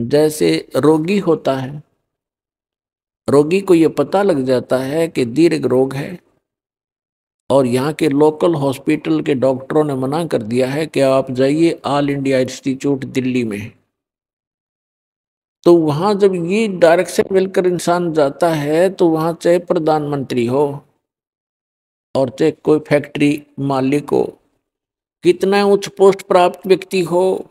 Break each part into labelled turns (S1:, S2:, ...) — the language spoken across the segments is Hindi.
S1: जैसे रोगी होता है, रोगी को यह पता लग जाता है कि दीर्घ रोग है और यहाँ के लोकल हॉस्पिटल के डॉक्टरों ने मना कर दिया है कि आप जाइए ऑल इंडिया इंस्टीट्यूट दिल्ली में। तो वहां जब ये डायरेक्शन मिलकर इंसान जाता है तो वहां चाहे प्रधानमंत्री हो और चाहे कोई फैक्ट्री मालिक हो, कितना उच्च पोस्ट प्राप्त व्यक्ति हो,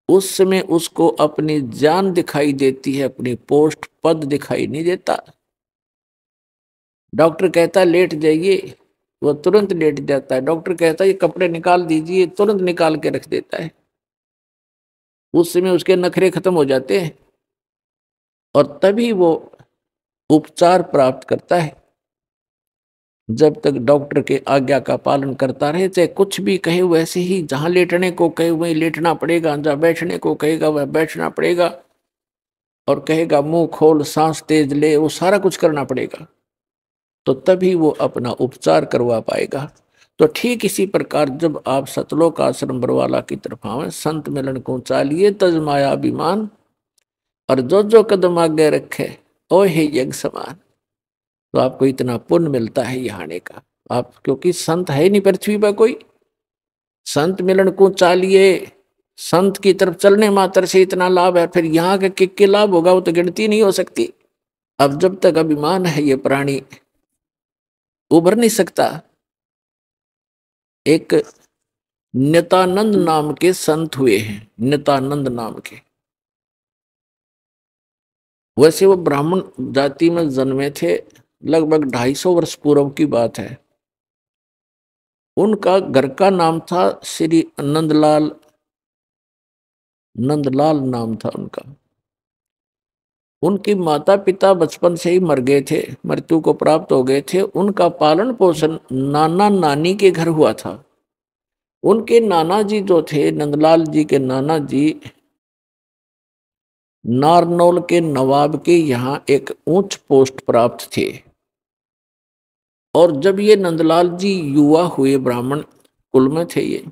S1: उस समय उसको अपनी जान दिखाई देती है, अपनी पोस्ट पद दिखाई नहीं देता। डॉक्टर कहता लेट जाइए, वो तुरंत लेट जाता है। डॉक्टर कहता है ये कपड़े निकाल दीजिए, तुरंत निकाल के रख देता है। उस समय उसके नखरे खत्म हो जाते हैं और तभी वो उपचार प्राप्त करता है। जब तक डॉक्टर के आज्ञा का पालन करता रहे, चाहे कुछ भी कहे वैसे ही, जहां लेटने को कहे वहीं लेटना पड़ेगा, जहां बैठने को कहेगा वह बैठना पड़ेगा, और कहेगा मुंह खोल सांस तेज ले, वो सारा कुछ करना पड़ेगा। तो तभी वो अपना उपचार करवा पाएगा। तो ठीक इसी प्रकार जब आप सतलोक आश्रम बरवाला की तरफ आवे, संत मिलन को चालिए तज माया अभिमान, और जो जो कदम आगे रखे ओ हे यज्ञ समान। तो आपको इतना पुण्य मिलता है यहाँ आने का। आप क्योंकि संत है नहीं पृथ्वी पर कोई, संत मिलन को चालिए, संत की तरफ चलने मात्र से इतना लाभ है, फिर यहाँ के किक लाभ होगा वो तो गिनती नहीं हो सकती। अब जब तक अभिमान है ये प्राणी उभर नहीं सकता। एक नित्यानंद नाम के संत हुए हैं, नित्यानंद नाम के। वैसे वो ब्राह्मण जाति में जन्मे थे, लगभग 250 वर्ष पूर्व की बात है। उनका घर का नाम था श्री नंदलाल, नंदलाल नाम था उनका। उनकी माता पिता बचपन से ही मर गए थे, मृत्यु को प्राप्त हो गए थे। उनका पालन पोषण नाना नानी के घर हुआ था। उनके नाना जी जो थे, नंदलाल जी के नाना जी नारनौल के नवाब के यहाँ एक उच्च पोस्ट प्राप्त थे। और जब ये नंदलाल जी युवा हुए, ब्राह्मण कुल में थे ये,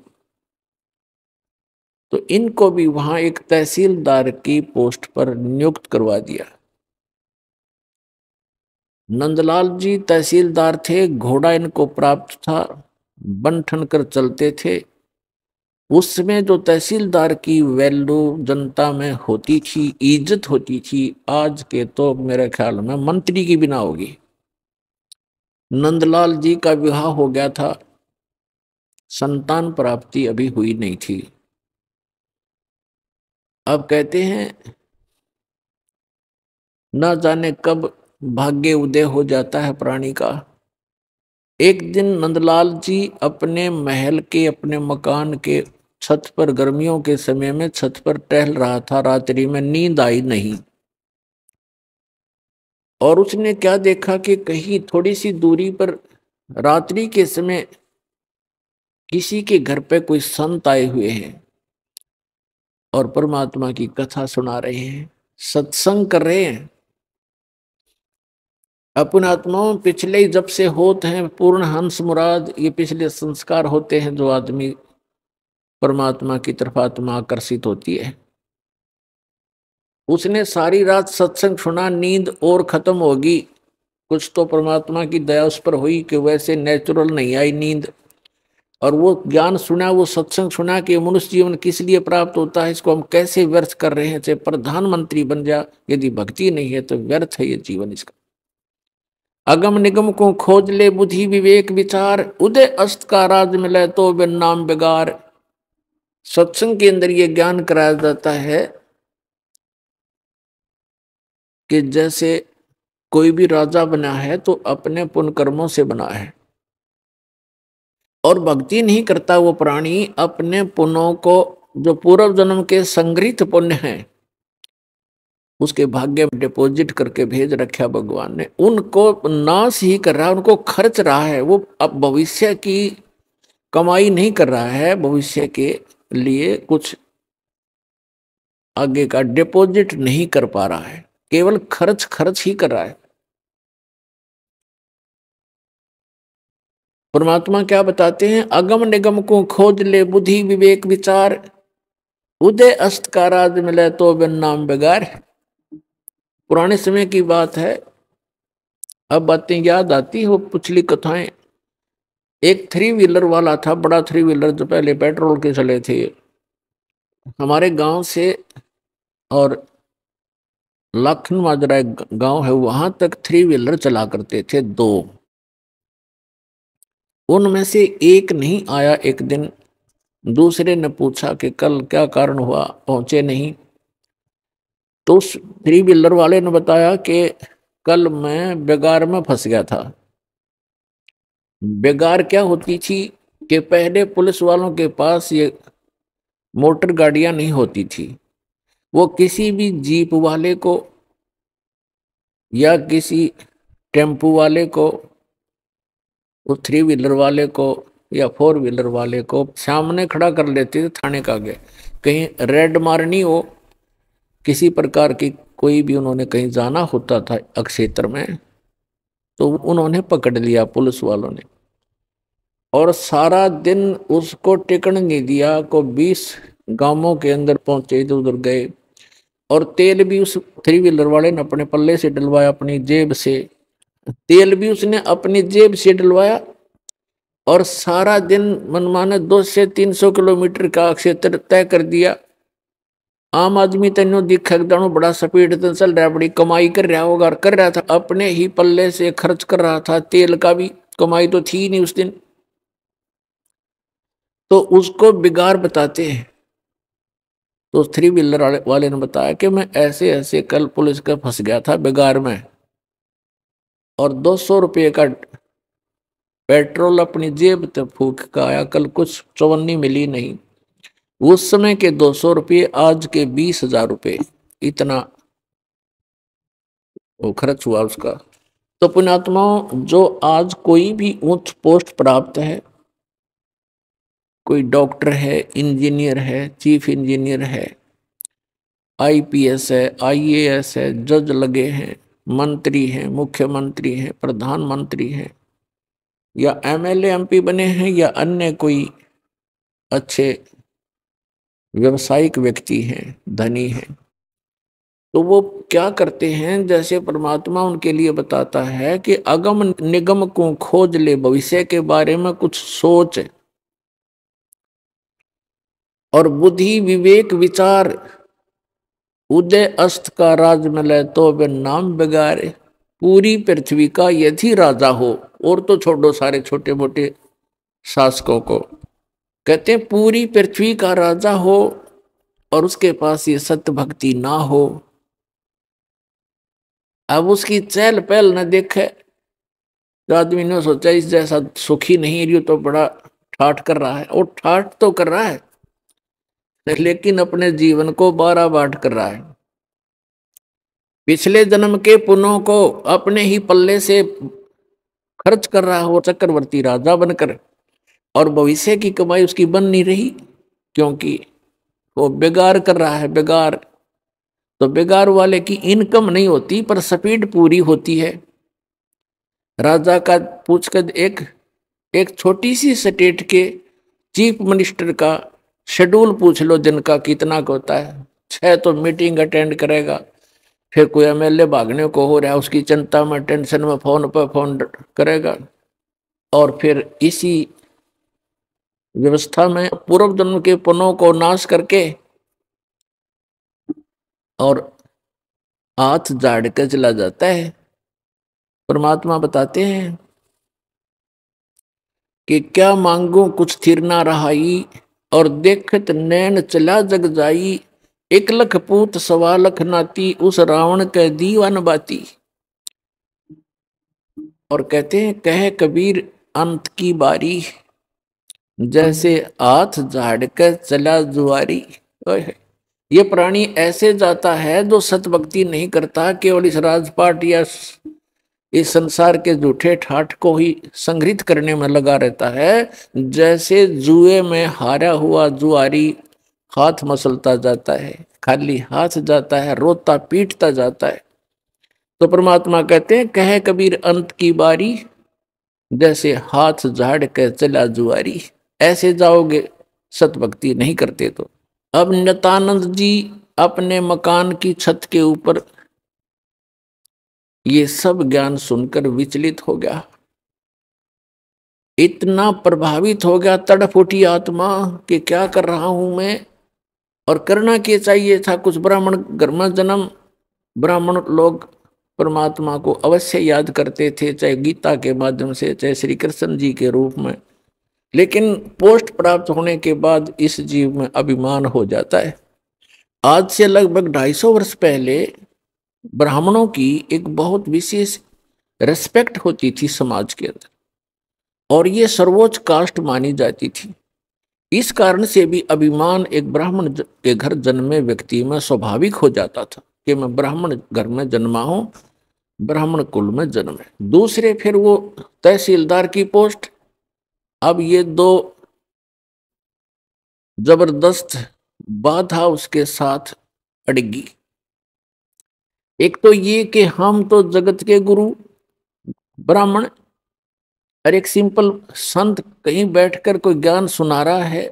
S1: तो इनको भी वहां एक तहसीलदार की पोस्ट पर नियुक्त करवा दिया। नंदलाल जी तहसीलदार थे, घोड़ा इनको प्राप्त था, बन ठन कर चलते थे। उस समय जो तहसीलदार की वैल्यू जनता में होती थी, इज्जत होती थी, आज के तो मेरे ख्याल में मंत्री की बिना होगी। नंदलाल जी का विवाह हो गया था, संतान प्राप्ति अभी हुई नहीं थी। अब कहते हैं न जाने कब भाग्य उदय हो जाता है प्राणी का। एक दिन नंदलाल जी अपने महल के, अपने मकान के छत पर, गर्मियों के समय में छत पर टहल रहा था। रात्रि में नींद आई नहीं, और उसने क्या देखा कि कहीं थोड़ी सी दूरी पर रात्रि के समय किसी के घर पे कोई संत आए हुए हैं और परमात्मा की कथा सुना रहे हैं, सत्संग कर रहे हैं। अपन आत्माओं पिछले जब से होते हैं पूर्ण हंस मुराद, ये पिछले संस्कार होते हैं जो आदमी परमात्मा की तरफ आत्मा आकर्षित होती है। उसने सारी रात सत्संग सुना, नींद और खत्म होगी। कुछ तो परमात्मा की दया उस पर हुई कि वैसे नेचुरल नहीं आई नींद, और वो ज्ञान सुना, वो सत्संग सुना कि मनुष्य जीवन किस लिए प्राप्त होता है, इसको हम कैसे व्यर्थ कर रहे हैं। चाहे प्रधानमंत्री बन जा, यदि भक्ति नहीं है तो व्यर्थ है ये जीवन इसका। अगम निगम को खोज ले बुद्धि विवेक विचार, उदय अस्त का राज मिले तो बिन नाम बेगार। सत्संग के अंदर ये ज्ञान कराया जाता है कि जैसे कोई भी राजा बना है तो अपने पुण्य कर्मों से बना है, और भक्ति नहीं करता वो प्राणी अपने पुण्यों को, जो पूर्व जन्म के संग्रहित पुण्य हैं, उसके भाग्य में डिपॉजिट करके भेज रखा भगवान ने। उनको नाश ही कर रहा है, उनको खर्च रहा है। वो अब भविष्य की कमाई नहीं कर रहा है, भविष्य के लिए कुछ आगे का डिपॉजिट नहीं कर पा रहा है, केवल खर्च खर्च ही कर रहा है। परमात्मा क्या बताते हैं, अगम निगम को खोज ले बुद्धि विवेक विचार, उदय अस्त का राज मिले तो बिन नाम बेगार। पुराने समय की बात है, अब बातें याद आती हो, पिछली कथाएं। एक थ्री व्हीलर वाला था, बड़ा थ्री व्हीलर जो पहले पेट्रोल के चले थे, हमारे गांव से और लाखन माजरा एक गांव है, वहां तक थ्री व्हीलर चला करते थे दो। उनमें से एक नहीं आया एक दिन। दूसरे ने पूछा कि कल क्या कारण हुआ, पहुंचे नहीं। तो उस थ्री व्हीलर वाले ने बताया कि कल मैं बेगार में फंस गया था। बेगार क्या होती थी कि पहले पुलिस वालों के पास ये मोटर गाड़ियां नहीं होती थी। वो किसी भी जीप वाले को या किसी टेम्पू वाले को, वो थ्री व्हीलर वाले को या फोर व्हीलर वाले को सामने खड़ा कर लेते थे थाने का आगे। कहीं रेड मारनी हो, किसी प्रकार की कोई भी उन्होंने कहीं जाना होता था अक्षेत्र में, तो उन्होंने पकड़ लिया पुलिस वालों ने, और सारा दिन उसको टिकने नहीं दिया। को 20 गांवों के अंदर पहुंचे, इधर उधर गए। और तेल भी उस थ्री व्हीलर वाले ने अपने पल्ले से डलवाया, अपनी जेब से। तेल भी उसने अपनी जेब से डलवाया। और सारा दिन मनमाने 200 से 300 किलोमीटर का क्षेत्र तय कर दिया। आम आदमी तेनो दिखा दानो बड़ा स्पीड से चल रहा है, बड़ी कमाई कर रहा होगा, और कर रहा था अपने ही पल्ले से खर्च कर रहा था। तेल का भी कमाई तो थी नहीं उस दिन। तो उसको बिगाड़ बताते हैं। तो थ्री व्हीलर वाले ने बताया कि मैं ऐसे ऐसे कल पुलिस का फंस गया था बिगाड़ में, और 200 रुपये का पेट्रोल अपनी जेब तक फूक का आया, कल कुछ चवन्नी मिली नहीं। उस समय के 200 रुपये आज के 20,000 रुपये, इतना वो खर्च हुआ उसका। तो पुण्यात्माओं, जो आज कोई भी उच्च पोस्ट प्राप्त है, कोई डॉक्टर है, इंजीनियर है, चीफ इंजीनियर है, आईपीएस है, आईएएस है, जज लगे हैं, मंत्री हैं, मुख्यमंत्री हैं, प्रधानमंत्री हैं, या एमएलए एमपी बने हैं, या अन्य कोई अच्छे व्यवसायिक व्यक्ति हैं, धनी हैं, तो वो क्या करते हैं, जैसे परमात्मा उनके लिए बताता है कि अगम निगम को खोज ले, भविष्य के बारे में कुछ सोच और बुद्धि विवेक विचार। उदय अस्त का राज मिले तो वे नाम बिगाड़े। पूरी पृथ्वी का यदि राजा हो, और तो छोड़ो सारे छोटे मोटे शासकों को, कहते हैं पूरी पृथ्वी का राजा हो और उसके पास ये सत्य भक्ति ना हो, अब उसकी चहल पहल न देखे, तो आदमी ने सोचा इस जैसा सुखी नहीं रही तो बड़ा ठाठ कर रहा है, और ठाठ तो कर रहा है लेकिन अपने जीवन को 12 बाट कर रहा है। पिछले जन्म के पुण्यों को अपने ही पल्ले से खर्च कर रहा हो चक्रवर्ती राजा बनकर, और भविष्य की कमाई उसकी बन नहीं रही, क्योंकि वो बेगार कर रहा है। बेगार तो बेगार वाले की इनकम नहीं होती पर स्पीड पूरी होती है। राजा का पूछकर एक एक छोटी सी स्टेट के चीफ मिनिस्टर का शेड्यूल पूछ लो दिन का कितना का होता है। 6 तो मीटिंग अटेंड करेगा, फिर कोई एमएलए भागने को हो रहा है उसकी चिंता में टेंशन में फोन पर फोन करेगा, और फिर इसी व्यवस्था में पूर्व जन्म के पुण्यों को नाश करके और हाथ झाड़ के चला जाता है। परमात्मा बताते हैं कि क्या मांगू कुछ थिर ना रहाई, और देखत नैन चला जग जाई। 1 लाख पूत 1.25 लाख नाती, उस रावण के दीवान बाती। और कहते हैं कह कबीर अंत की बारी, जैसे हाथ झाड़ कर चला जुआरी। ये प्राणी ऐसे जाता है जो सतभक्ति नहीं करता, केवल इस राजपाट या इस संसार के झूठे ठाठ को ही संग्रहित करने में लगा रहता है। जैसे जुए में हारा हुआ जुआरी हाथ मसलता जाता है, खाली हाथ जाता है, रोता पीटता जाता है। तो परमात्मा कहते हैं कहे कबीर अंत की बारी, जैसे हाथ झाड़ के चला जुआरी। ऐसे जाओगे सतभक्ति नहीं करते तो। अब नित्यानंद जी अपने मकान की छत के ऊपर ये सब ज्ञान सुनकर विचलित हो गया, इतना प्रभावित हो गया, तड़फ उठी आत्मा कि क्या कर रहा हूं मैं, और करना क्या चाहिए था। कुछ ब्राह्मण घर में जन्म, ब्राह्मण लोग परमात्मा को अवश्य याद करते थे, चाहे गीता के माध्यम से, चाहे श्री कृष्ण जी के रूप में। लेकिन पोस्ट प्राप्त होने के बाद इस जीव में अभिमान हो जाता है। आज से लगभग 250 वर्ष पहले ब्राह्मणों की एक बहुत विशेष रेस्पेक्ट होती थी समाज के अंदर, और ये सर्वोच्च कास्ट मानी जाती थी। इस कारण से भी अभिमान एक ब्राह्मण के घर जन्मे व्यक्ति में स्वाभाविक हो जाता था कि मैं ब्राह्मण घर में जन्मा हूं, ब्राह्मण कुल में जन्म है। दूसरे फिर वो तहसीलदार की पोस्ट। अब ये दो जबरदस्त बाधा उसके साथ अड़गी। एक तो ये कि हम तो जगत के गुरु ब्राह्मण, और एक सिंपल संत कहीं बैठकर कोई ज्ञान सुना रहा है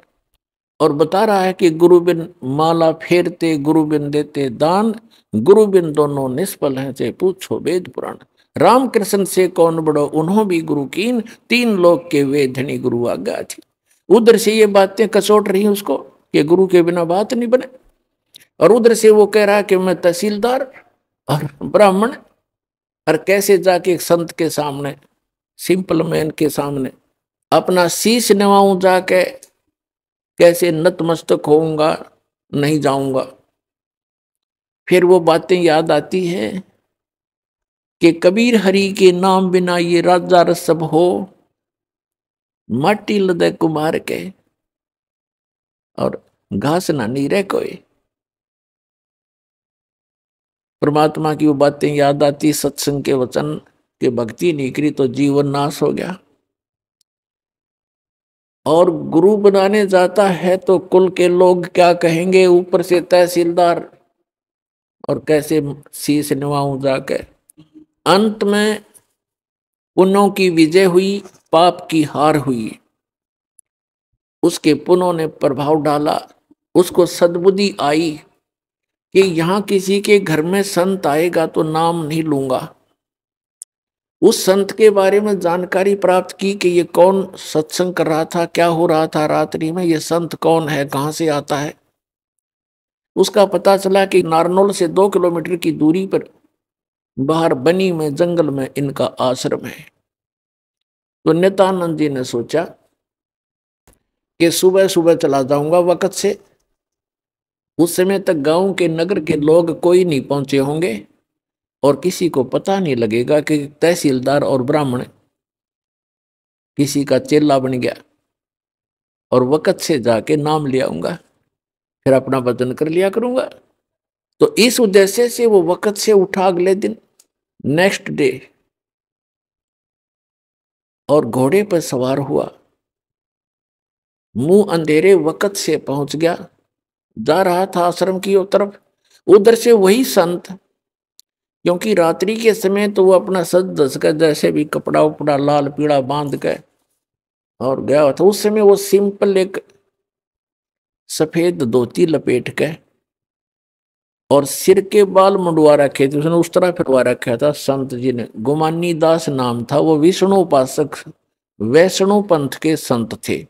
S1: और बता रहा है कि गुरु बिन माला फेरते, गुरु बिन देते दान, गुरु बिन दोनों निष्फल हैं, चाहे पूछो वेद पुराण। राम कृष्ण से कौन बड़ो उन्हों भी गुरु कीन, तीन लोग के वे धनी गुरु आज्ञा थी। उधर से ये बातें कसोट रही उसको कि गुरु के बिना बात नहीं बने, और उधर से वो कह रहा है कि मैं तहसीलदार और ब्राह्मण, और कैसे जाके एक संत के सामने, सिंपल मैन के सामने अपना शीश नवाऊं, जाके कैसे नतमस्तक होऊंगा, नहीं जाऊंगा। फिर वो बातें याद आती है कि कबीर हरि के नाम बिना ये राजा रसब हो, माटी लदे कुमार के, और घास ना नीरे कोई। परमात्मा की वो बातें याद आती, सत्संग के वचन के भक्ति नहीं करी तो जीवन नाश हो गया। और गुरु बनाने जाता है तो कुल के लोग क्या कहेंगे, ऊपर से तहसीलदार, और कैसे शीश निभाऊं जाके। अंत में पुण्यों की विजय हुई, पाप की हार हुई। उसके पुण्यों ने प्रभाव डाला, उसको सद्बुद्धि आई कि यहां किसी के घर में संत आएगा तो नाम नहीं लूंगा। उस संत के बारे में जानकारी प्राप्त की कि ये कौन सत्संग कर रहा था, क्या हो रहा था रात्रि में, ये संत कौन है, कहां से आता है। उसका पता चला कि नारनौल से 2 किलोमीटर की दूरी पर बाहर बनी में जंगल में इनका आश्रम है। तो नित्यानंद जी ने सोचा कि सुबह सुबह चला जाऊंगा वक्त से, उस समय तक गांव के नगर के लोग कोई नहीं पहुंचे होंगे और किसी को पता नहीं लगेगा कि तहसीलदार और ब्राह्मण किसी का चेला बन गया, और वक्त से जाके नाम ले आऊंगा, फिर अपना वजन कर लिया करूंगा। तो इस उद्देश्य से वो वक्त से उठा अगले दिन, नेक्स्ट डे, और घोड़े पर सवार हुआ, मुंह अंधेरे वक्त से पहुंच गया, जा रहा था आश्रम की तरफ। उधर से वही संत, क्योंकि रात्रि के समय तो वो अपना सज धज कर जैसे भी कपड़ा उपड़ा लाल पीला बांध के और गया था। उस समय वो सिंपल एक सफेद धोती लपेट के और सिर के बाल मुंडवा रखे थे, उसने उस तरह फिरवा रखा था संत जी ने। गुमानी दास नाम था, वो विष्णु उपासक वैष्णु पंथ के संत थे।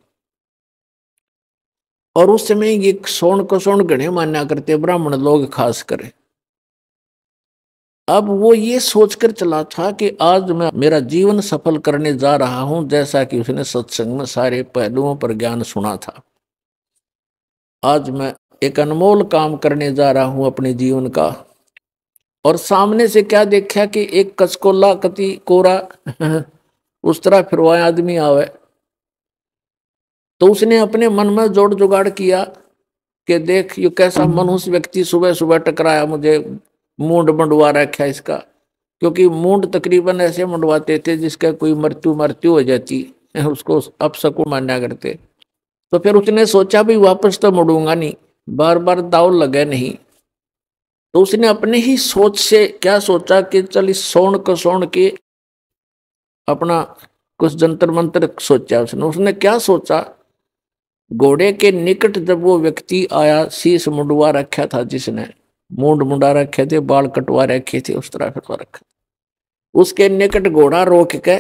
S1: और उस समय ये सोन को सोन गणे मान्या करते ब्राह्मण लोग खास कर। अब वो ये सोचकर चला था कि आज मैं मेरा जीवन सफल करने जा रहा हूं, जैसा कि उसने सत्संग में सारे पहलुओं पर ज्ञान सुना था। आज मैं एक अनमोल काम करने जा रहा हूं अपने जीवन का। और सामने से क्या देखा कि एक कचकोला कति कोरा उस तरह फिरवाया आदमी आवे। तो उसने अपने मन में जोड़ जुगाड़ किया कि देख ये कैसा मनुष्य व्यक्ति सुबह सुबह टकराया, मुझे मूंड मंडवा रखा इसका। क्योंकि मूंड तकरीबन ऐसे मंडवाते थे जिसका कोई मृत्यु मृत्यु हो जाती, उसको अपशकुन माना करते। तो फिर उसने सोचा भी वापस तो मुड़ूंगा नहीं, बार बार दाव लगे नहीं। तो उसने अपने ही सोच से क्या सोचा कि चल इस सोन के अपना कुछ जंतर मंत्र सोचा। उसने क्या सोचा घोड़े के निकट जब वो व्यक्ति आया, शीश मुंडवा रखा था जिसने, मूंड मुंडा रखे थे, बाल कटवा रखे थे, उस तरह कटवा रखा, उसके निकट घोड़ा रोक के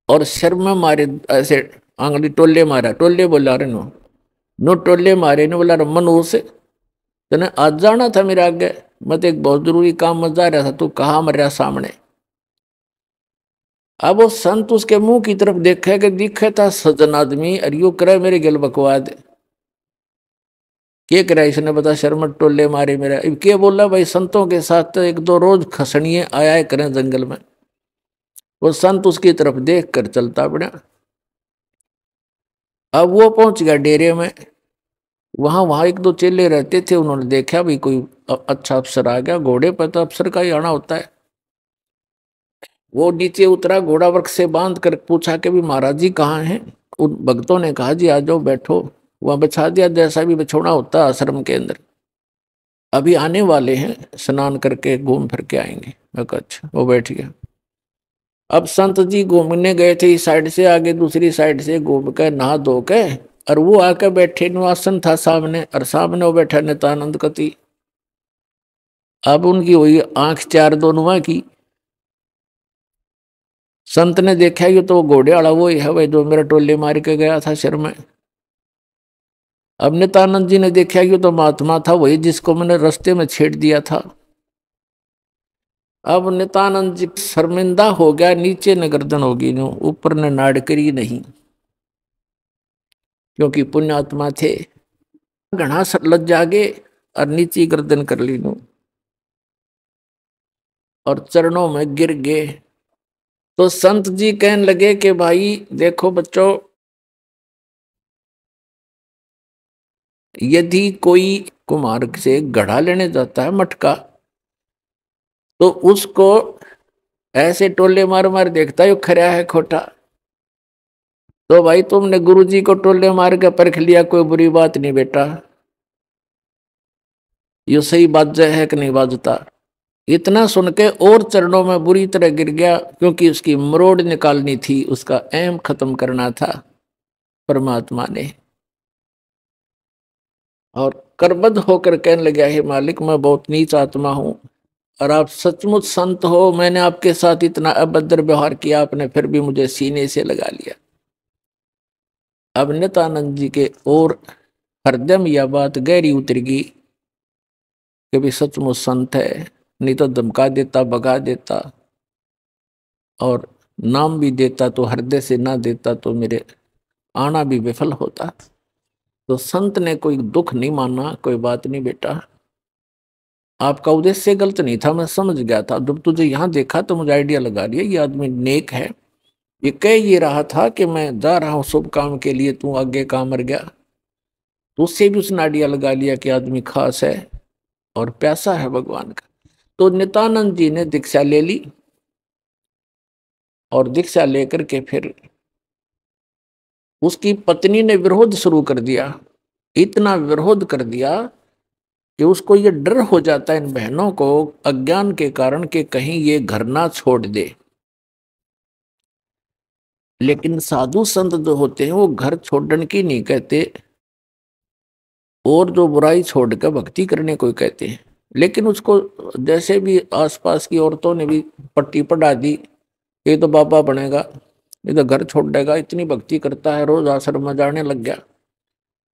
S1: और सिर में मारे ऐसे, आंगली टोले मारा, टोले बोला रे नो, नो टोले मारे ने, बोला रमन उसे तने आज जाना था मेरे आगे, मैं तो एक बहुत जरूरी काम में जा रहा था, तू कहाँ मर रहा सामने। अब वो संत उसके मुंह की तरफ देखे कि दिखे था सज्जन आदमी, और यू करे मेरे गल बकवाद, के करा इसने बता, शर्म टोले मारे मेरा, के बोला भाई संतों के साथ तो एक दो रोज खसनिए आया करें जंगल में। वो संत उसकी तरफ देख कर चलता पड़ा। अब वो पहुंच गया डेरे में, वहां वहां एक दो चेले रहते थे, उन्होंने देखा भी कोई अच्छा अफसर आ गया, घोड़े पर तो अफसर का ही आना होता है। वो नीचे उतरा, घोड़ा वृक्ष से बांध कर पूछा कि भी महाराज जी कहाँ हैं। उन भक्तों ने कहा जी आ जाओ बैठो, वहां बिछा दिया जैसा भी बिछोना होता है आश्रम के अंदर, अभी आने वाले हैं, स्नान करके घूम फिर के आएंगे। मैं कहा अच्छा, वो बैठ गया। अब संत जी घूमने गए थे इस साइड से, आगे दूसरी साइड से घूम कर नहा धो के, और वो आकर बैठे, निवासन था सामने, और सामने वो बैठा नित्यानंद कति। अब उनकी हुई आंख चार दोनों की। संत ने देखा ये तो घोड़े वाला वो ही है भाई जो मेरा टोले मार के गया था सिर में। अब नित्यानंद जी ने देखा ये तो महात्मा था वही जिसको मैंने रास्ते में छेड़ दिया था। अब नित्यानंद जी शर्मिंदा हो गया, नीचे न गर्दन होगी नो, ऊपर ने नाड़ करी नहीं, क्योंकि पुण्यात्मा थे। घना लज्जा गे और नीचे गर्दन कर ली नो, और चरणों में गिर गए। तो संत जी कहने लगे कि भाई देखो बच्चों, यदि कोई कुम्हार से घड़ा लेने जाता है मटका, तो उसको ऐसे टोले मार मार देखता है खरा है खोटा। तो भाई तुमने गुरुजी को टोले मार के परख लिया, कोई बुरी बात नहीं बेटा, ये सही बात है कि नहीं बाजता। इतना सुन के और चरणों में बुरी तरह गिर गया, क्योंकि उसकी मरोड़ निकालनी थी, उसका एम खत्म करना था परमात्मा ने। और करबद्ध होकर कहने लगा, हे मालिक मैं बहुत नीच आत्मा हूं, और आप सचमुच संत हो, मैंने आपके साथ इतना अभद्र व्यवहार किया, आपने फिर भी मुझे सीने से लगा लिया। अब नित्यानंद जी के और हृदय में यह बात गहरी उतर गई कि भी सचमुच संत है, नहीं तो धमका देता, भगा देता, और नाम भी देता तो हृदय से ना देता तो मेरे आना भी विफल होता। तो संत ने कोई दुख नहीं माना, कोई बात नहीं बेटा, आपका उद्देश्य गलत नहीं था, मैं समझ गया था, जब तुझे यहाँ देखा तो मुझे आइडिया लगा लिया ये आदमी नेक है। ये कह ये रहा था कि मैं जा रहा हूँ शुभ काम के लिए, तू आगे काम मर गया, तो उससे भी उसने आइडिया लगा लिया कि आदमी खास है और प्यासा है भगवान का। तो नित्यानंद जी ने दीक्षा ले ली, और दीक्षा लेकर के फिर उसकी पत्नी ने विरोध शुरू कर दिया। इतना विरोध कर दिया कि उसको ये डर हो जाता है इन बहनों को अज्ञान के कारण कि कहीं ये घर ना छोड़ दे। लेकिन साधु संत जो होते हैं वो घर छोड़ने की नहीं कहते, और जो बुराई छोड़कर भक्ति करने को कहते हैं। लेकिन उसको जैसे भी आसपास की औरतों ने भी पट्टी पढ़ा दी, ये तो बाबा बनेगा, ये तो घर छोड़ देगा, इतनी भक्ति करता है, रोज आश्रम में जाने लग गया।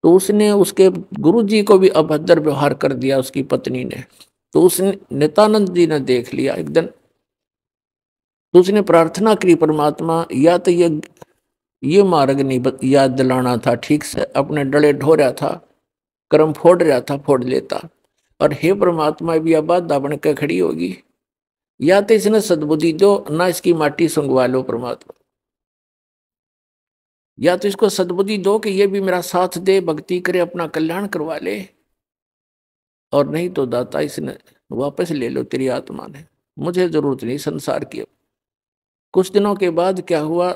S1: तो उसने उसके गुरु जी को भी अभद्र व्यवहार कर दिया उसकी पत्नी ने। तो उसने नित्यानंद जी ने देख लिया एक दिन, तो उसने प्रार्थना की परमात्मा या तो ये मार्ग नहीं याद दिलाना था ठीक से, अपने डले ढो रहा था, कर्म फोड़ रहा था, फोड़ लेता। और हे परमात्मा भी अब बाधा बन के खड़ी होगी, या तो इसने सद्बुद्धि दो ना, इसकी माटी सुंगवा लो परमात्मा, या तो इसको सद्बुद्धि दो कि ये भी मेरा साथ दे, भक्ति करे, अपना कल्याण करवा ले, और नहीं तो दाता इसने वापस ले लो, तेरी आत्मा ने, मुझे जरूरत नहीं संसार की। कुछ दिनों के बाद क्या हुआ,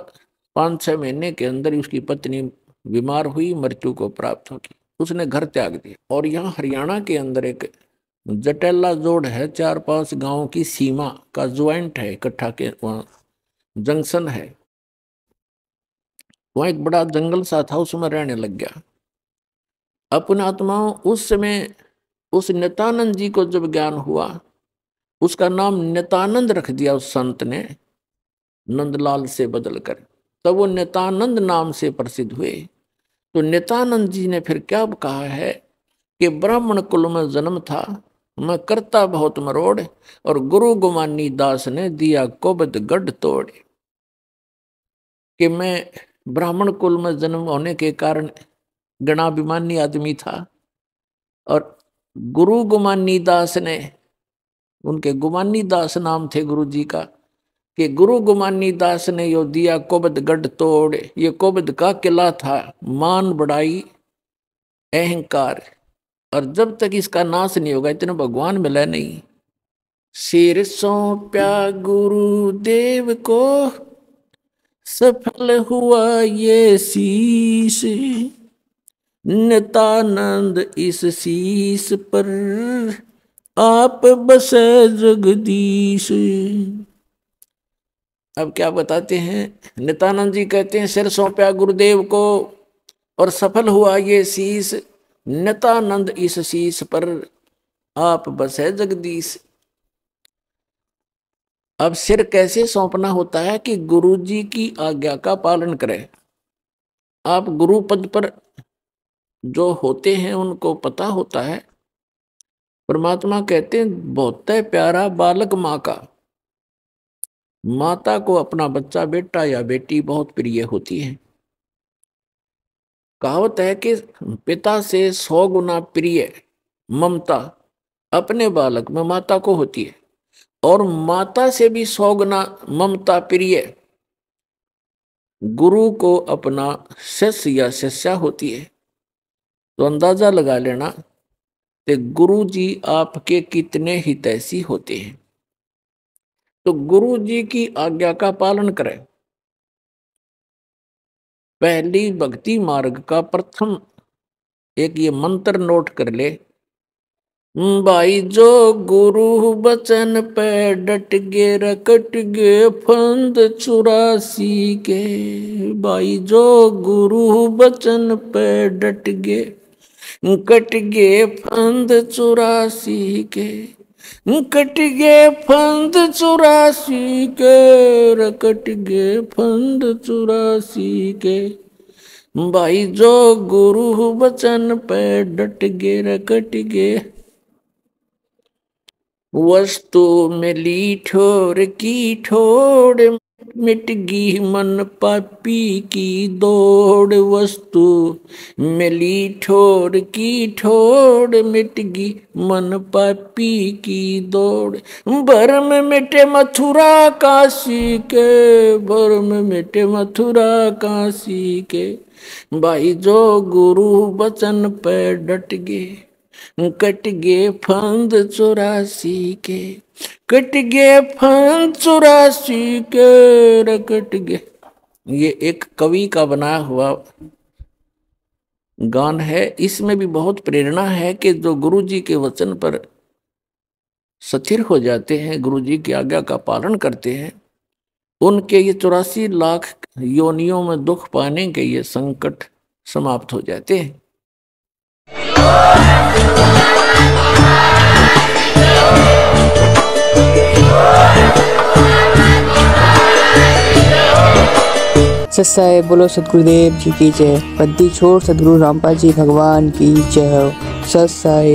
S1: 5-6 महीने के अंदर ही उसकी पत्नी बीमार हुई, मृत्यु को प्राप्त होगी, उसने घर त्याग दिया। और यहाँ हरियाणा के अंदर एक जटेला जोड़ है, 4-5 गांव की सीमा का ज्वाइंट है, इकट्ठा के वहाँ जंक्शन है। वहां एक बड़ा जंगल सा था, उसमें रहने लग गया। अपने आत्माओं उस समय उस नित्यानंद जी को जब ज्ञान हुआ, उसका नाम नित्यानंद रख दिया उस संत ने, नंदलाल से बदलकर, तब वो नित्यानंद नाम से प्रसिद्ध हुए। तो नित्यानंद जी ने फिर क्या कहा है कि ब्राह्मण कुल में जन्म था, मैं करता बहुत मरोड़, और गुरु गुमानी दास ने दिया कोबद गढ़ तोड़। कि मैं ब्राह्मण कुल में जन्म होने के कारण गणाभिमानी आदमी था, और गुरु गुमानी दास ने, उनके गुमानी दास नाम थे गुरु जी का, कि गुरु गुमानी दास ने यो दिया कोबद गढ़ तोड़। ये कोबद का किला था, मान बढ़ाई अहंकार, और जब तक इसका नाश नहीं होगा इतना भगवान मिला नहीं। सिर सौंप्या गुरुदेव को, सफल हुआ ये शीश, नित्यानंद इस शीश पर आप बसे जगदीश। अब क्या बताते हैं, नित्यानंद जी कहते हैं सिर सौंप्या गुरुदेव को और सफल हुआ ये शीश, नित्यानंद इस शीश पर आप बसे जगदीश। अब सिर कैसे सौंपना होता है कि गुरु जी की आज्ञा का पालन करें। आप गुरु पद पर जो होते हैं उनको पता होता है, परमात्मा कहते हैं बहुत प्यारा बालक माँ का। माता को अपना बच्चा बेटा या बेटी बहुत प्रिय होती है। कहावत है कि पिता से 100 गुना प्रिय ममता अपने बालक में माता को होती है, और माता से भी 100 गुना ममता प्रिय गुरु को अपना शिष्य या शिष्या होती है। तो अंदाजा लगा लेना कि गुरु जी आपके कितने हितैषी होते हैं। तो गुरु जी की आज्ञा का पालन करें। पहली भक्ति मार्ग का प्रथम एक ये मंत्र नोट कर ले, भाई जो गुरु बचन पे डट गे रकट गे फंद 84 के। भाई जो गुरु बचन पे डट गे कट गे फंद 84 के, कट गे फंद 84 के, रकट गे फंद 84 के। भाई जो गुरु बचन पे डट गे रकट गे, वस्तु मिली ठोर की ठोड़, मिट गई मन पापी की दौड़। वस्तु मिली ठोर की ठोड़, मिट गई मन पापी की दौड़। भरम मिटे मथुरा काशी के, भरम मिटे मथुरा काशी के। भाई जो गुरु बचन पे डट गे कट गे फंद 84 के, कट गे फंद 84 के, रकट गे। ये एक कवि का बनाया हुआ गान है। इसमें भी बहुत प्रेरणा है कि जो गुरु जी के वचन पर स्थिर हो जाते हैं, गुरु जी की आज्ञा का पालन करते हैं, उनके ये 84 लाख योनियों में दुख पाने के ये संकट समाप्त हो जाते हैं।
S2: सत्साय बोलो सतगुरुदेव जी की जय। पद्दी छोड़ सतगुरु रामपाल जी भगवान की जय। सत्साय।